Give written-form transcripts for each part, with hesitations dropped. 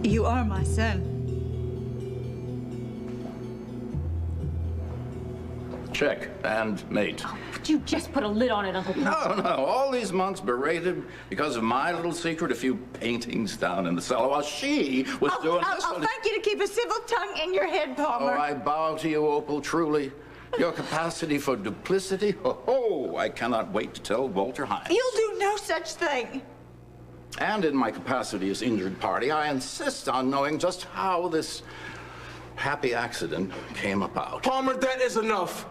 You are my son. Check and mate. Oh, would you just put a lid on it, Uncle Pop? No. All these months berated because of my little secret, a few paintings down in the cellar while she was doing this. I'll thank you to keep a civil tongue in your head, Palmer. Oh, I bow to you, Opal, truly. Your capacity for duplicity, I cannot wait to tell Walter Hines. You'll do no such thing. And in my capacity as injured party, I insist on knowing just how this happy accident came about. Palmer, that is enough.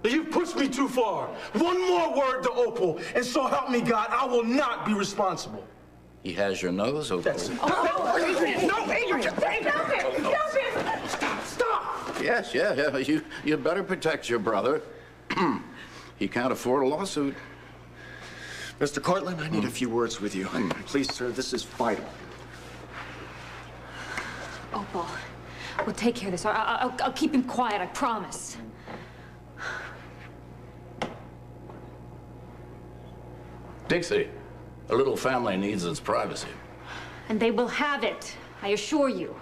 You've pushed me too far. One more word to Opal, and so help me God, I will not be responsible. He has your nose, Opal. That's it. Oh, Adrian! No, Adrian! Stop it! Stop it! Stop! Yes. You better protect your brother. He can't afford a lawsuit. Mr. Cortland, I need a few words with you. Please, sir, this is vital. Opal, we'll take care of this. I'll keep him quiet, I promise. Dixie, a little family needs its privacy. And they will have it, I assure you.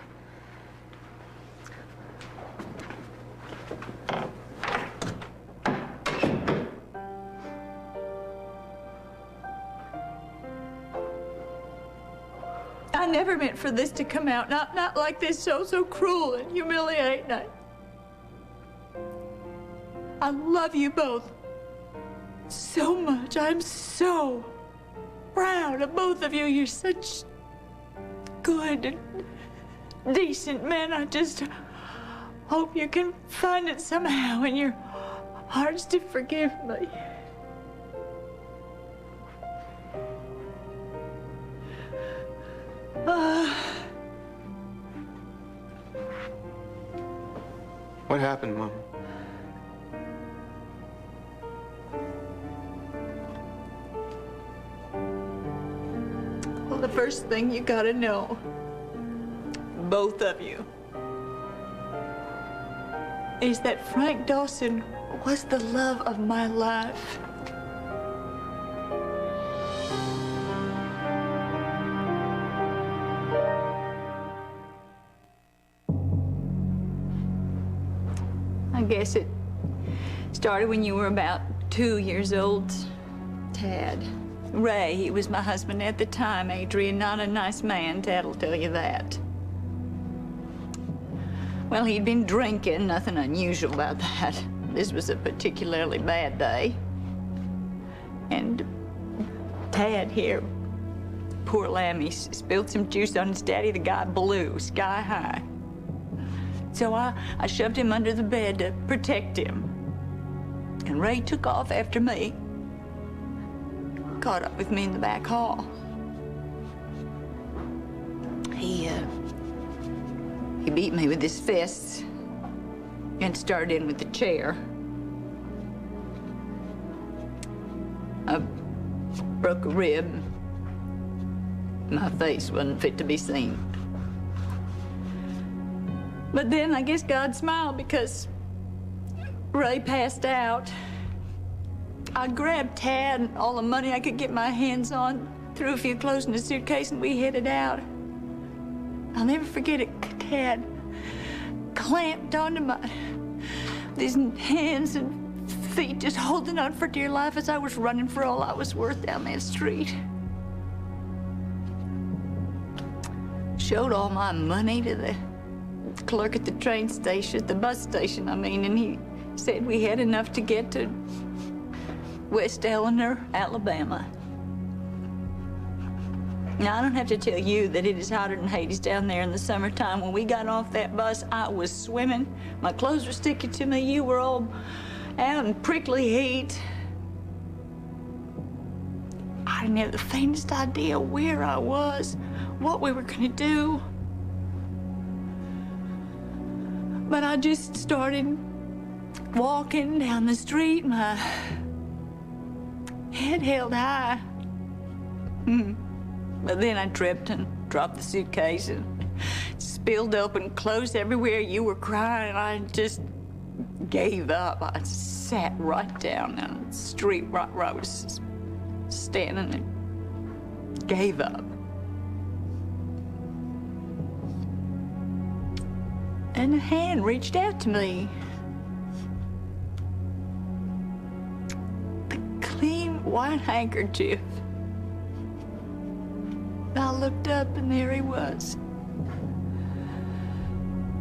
I never meant for this to come out. Not like this, so cruel and humiliating. I love you both so much. I'm so proud of both of you. You're such good and decent men. I just hope you can find it somehow in your hearts to forgive me. What happened, Mom? Well, the first thing you gotta know, both of you, is that Frank Dawson was the love of my life. I guess it started when you were about 2 years old, Tad. Ray, he was my husband at the time, Adrian. Not a nice man, Tad'll tell you that. Well, he'd been drinking, nothing unusual about that. This was a particularly bad day. And Tad here, poor lamb, he spilled some juice on his daddy. The guy blew sky high. So I shoved him under the bed to protect him. And Ray took off after me. Caught up with me in the back hall. He beat me with his fists and started in with the chair. I broke a rib. My face wasn't fit to be seen. But then I guess God smiled because Ray passed out. I grabbed Tad and all the money I could get my hands on, threw a few clothes in a suitcase, and we headed out. I'll never forget it. Tad clamped onto these hands and feet, just holding on for dear life as I was running for all I was worth down that street. Showed all my money to the clerk at the train station, the bus station, I mean, and he said we had enough to get to West Eleanor, Alabama. Now, I don't have to tell you that it is hotter than Hades down there in the summertime. When we got off that bus, I was swimming. My clothes were sticking to me. You were all out in prickly heat. I didn't have the faintest idea where I was, what we were gonna do. But I just started walking down the street, my head held high. But then I tripped and dropped the suitcase and spilled open clothes everywhere. You were crying, and I just gave up. I sat right down on the street right where I was standing and gave up. and a hand reached out to me. The clean white handkerchief. I looked up and there he was.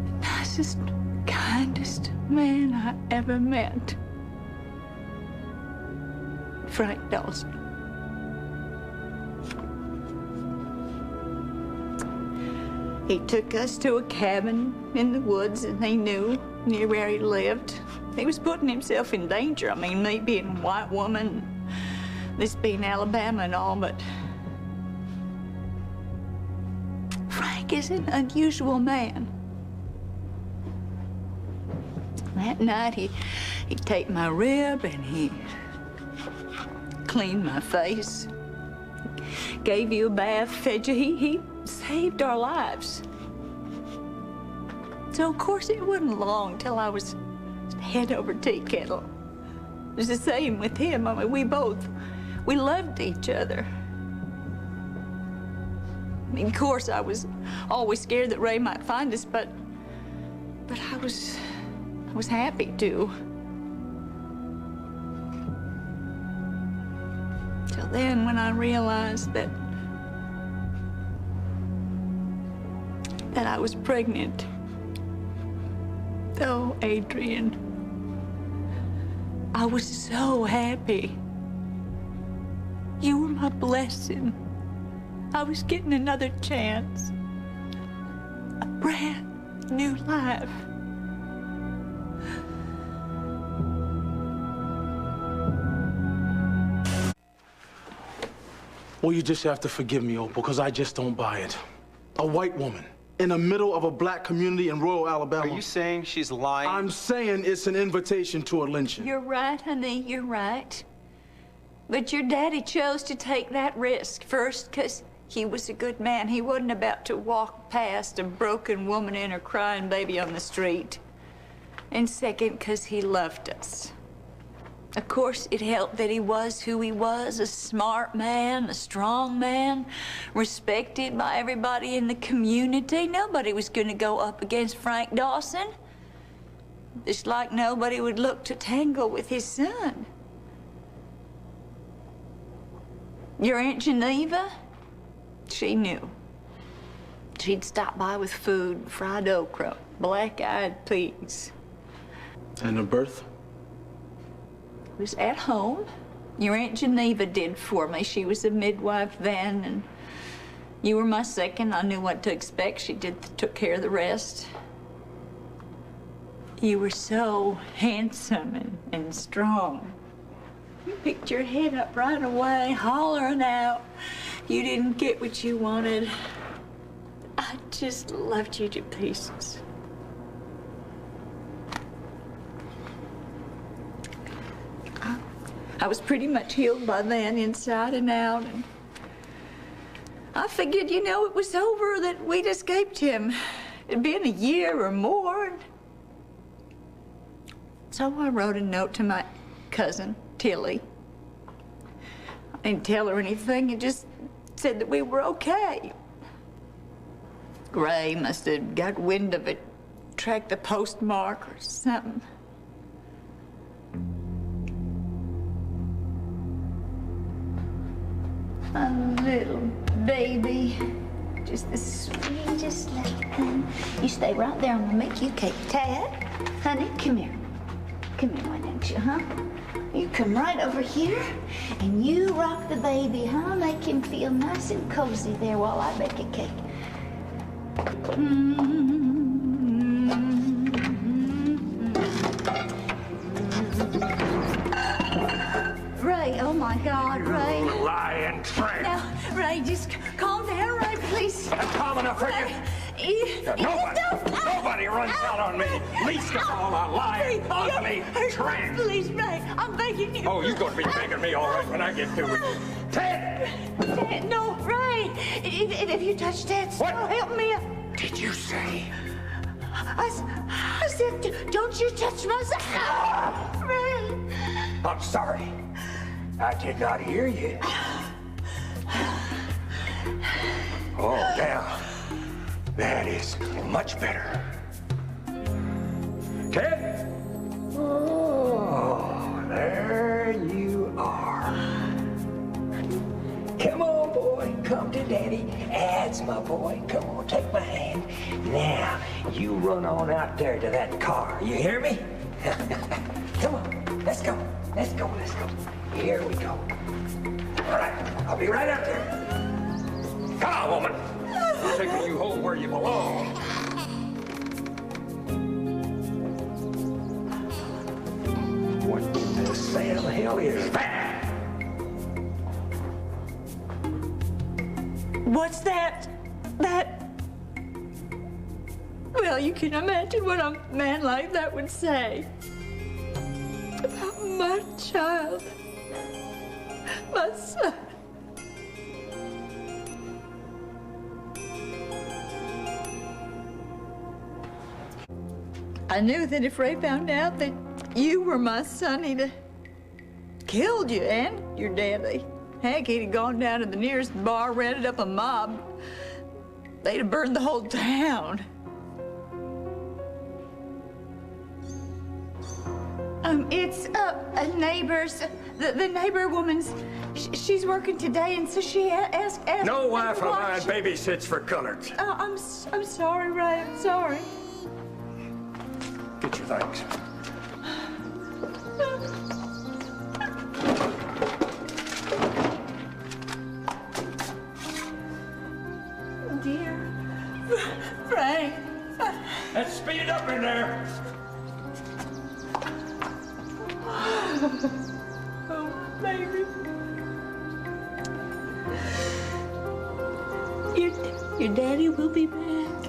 The nicest, kindest man I ever met. Frank Dawson. He took us to a cabin in the woods that he knew near where he lived. He was putting himself in danger. I mean, me being a white woman, this being Alabama and all, but Frank is an unusual man. That night, he'd take my rib and he cleaned my face, gave you a bath, fed you. He saved our lives. So, of course, it wasn't long till I was head over tea kettle. It was the same with him. I mean, we loved each other. I mean, of course, I was always scared that Ray might find us, but I was happy to. Till then, when I realized that I was pregnant. Oh, Adrian, I was so happy. You were my blessing. I was getting another chance. A brand new life. Well, you just have to forgive me, Opal, because I just don't buy it. A white woman in the middle of a black community in rural Alabama. Are you saying she's lying? I'm saying it's an invitation to a lynching. You're right, honey, you're right. But your daddy chose to take that risk. First, because he was a good man. He wasn't about to walk past a broken woman and her crying baby on the street. And second, because he loved us. Of course, it helped that he was who he was, a smart man, a strong man, respected by everybody in the community. Nobody was going to go up against Frank Dawson. Just like nobody would look to tangle with his son. Your Aunt Geneva, she knew. She'd stop by with food, fried okra, black-eyed peas. And the birth? Was at home. Your Aunt Geneva did for me. She was a midwife then, and you were my second. I knew what to expect. She took care of the rest. You were so handsome and strong. You picked your head up right away, hollering out. You didn't get what you wanted. I just loved you to pieces. I was pretty much healed by then, inside and out, and I figured, you know, it was over, that we'd escaped him. It'd been a year or more. So I wrote a note to my cousin, Tilly. I didn't tell her anything, it just said that we were okay. Ray must have got wind of it, tracked the postmark or something. A little baby, just the sweetest little thing. You stay right there, I'm gonna make you a cake. Tad, honey, come here. Come here, why don't you, huh? You come right over here, and you rock the baby, huh? Make him feel nice and cozy there while I bake a cake. Ray, oh my God, Ray. You lying tramp. Now, Ray, just calm down, Ray, please. I'm calm enough for you. Nobody runs out on me. Least of all a lying, ugly tramp. Please, Ray, I'm begging you. Oh, you're going to be begging me all right when I get through with you. Ted! Ted, no, Ray. If you touch Ted, What? help me. Did you say? I said, don't you touch my son. Ray. I'm sorry. I did not hear you. Oh, now, that is much better. Ted? Oh, there you are. Come on, boy. Come to Daddy. That's my boy. Come on, take my hand. Now, you run on out there to that car. You hear me? Come on. Let's go. Let's go. Let's go. Here we go. All right. I'll be right out there. Come on, woman. I'm taking you home where you belong. What in the Sam hell is that? What's that? Well, you can imagine what a man like that would say about my child, my son. I knew that if Ray found out that you were my son, he'd have killed you and your daddy. Heck, he'd have gone down to the nearest bar, rented up a mob. They'd have burned the whole town. It's a neighbor's, the neighbor woman's, she's working today, and so she asked No wife of mine watch. babysits for coloreds. I'm sorry, Ray, I'm sorry. Get your things. Dear Frank. Let's speed it up in there. Oh, baby. Your daddy will be back.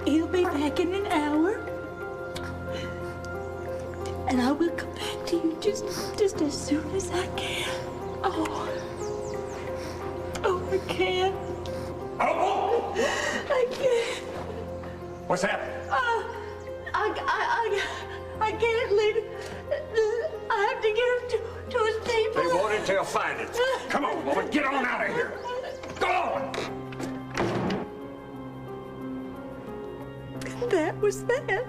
He'll be back in an hour. And I will come back to you just as soon as I can. Oh, I can't. Oh! I can't. What's that? I can't leave. I have to get him to his people. They won't until find it. Come on, woman, get on out of here. Go on! That was that.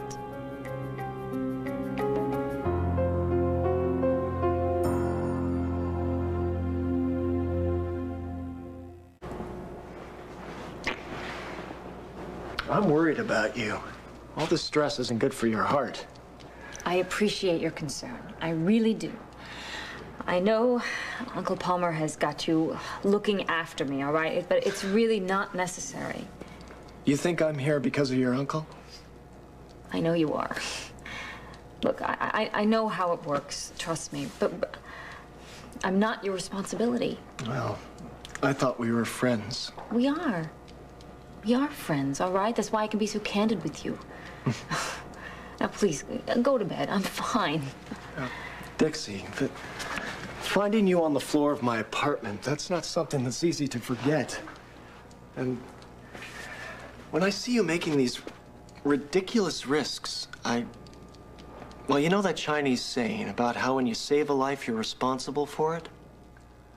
I'm worried about you. All this stress isn't good for your heart. I appreciate your concern. I really do. I know Uncle Palmer has got you looking after me, all right? But it's really not necessary. You think I'm here because of your uncle? I know you are. Look, I know how it works, trust me, but I'm not your responsibility. Well, I thought we were friends. We are. We are friends, all right? That's why I can be so candid with you. Now, please, go to bed. I'm fine. Dixie, but finding you on the floor of my apartment, that's not something that's easy to forget. And when I see you making these ridiculous risks, well, you know that Chinese saying about how when you save a life, you're responsible for it?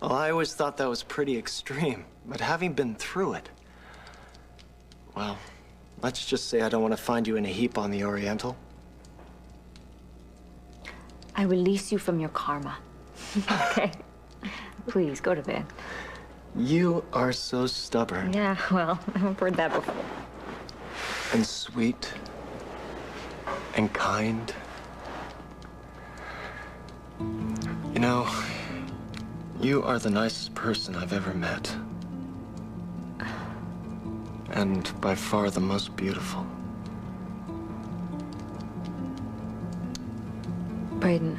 Well, I always thought that was pretty extreme, but having been through it, well, let's just say I don't want to find you in a heap on the Oriental. I release you from your karma. Okay? Please, go to bed. You are so stubborn. Yeah, well, I've heard that before. And sweet. And kind. You know, you are the nicest person I've ever met. And by far the most beautiful. Braden,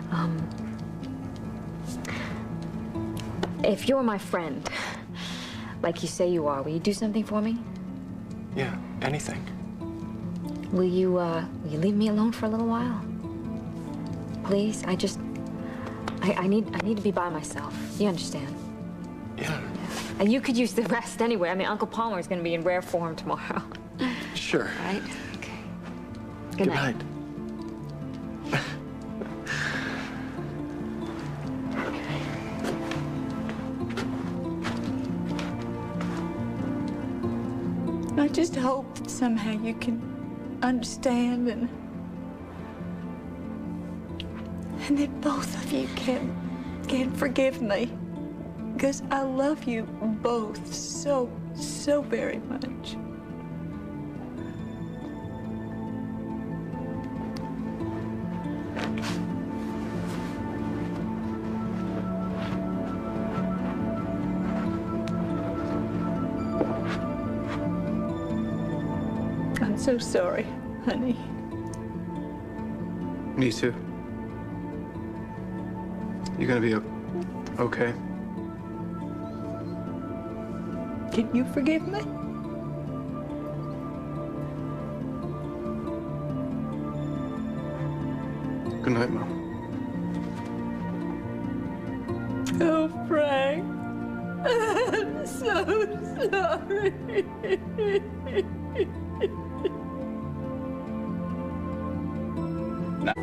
if you're my friend, like you say you are, will you do something for me? Yeah, anything. Will you leave me alone for a little while? Please, I need to be by myself. You understand? Yeah. And you could use the rest anyway. I mean, Uncle Palmer is going to be in rare form tomorrow. Sure. Right? Okay. Good night. I just hope that somehow you can understand and and that both of you can forgive me. Because I love you both so very much. I'm so sorry, honey. Me too. You gonna be okay? Can you forgive me? Good night, Mom. Oh, Frank. I'm so sorry. Now,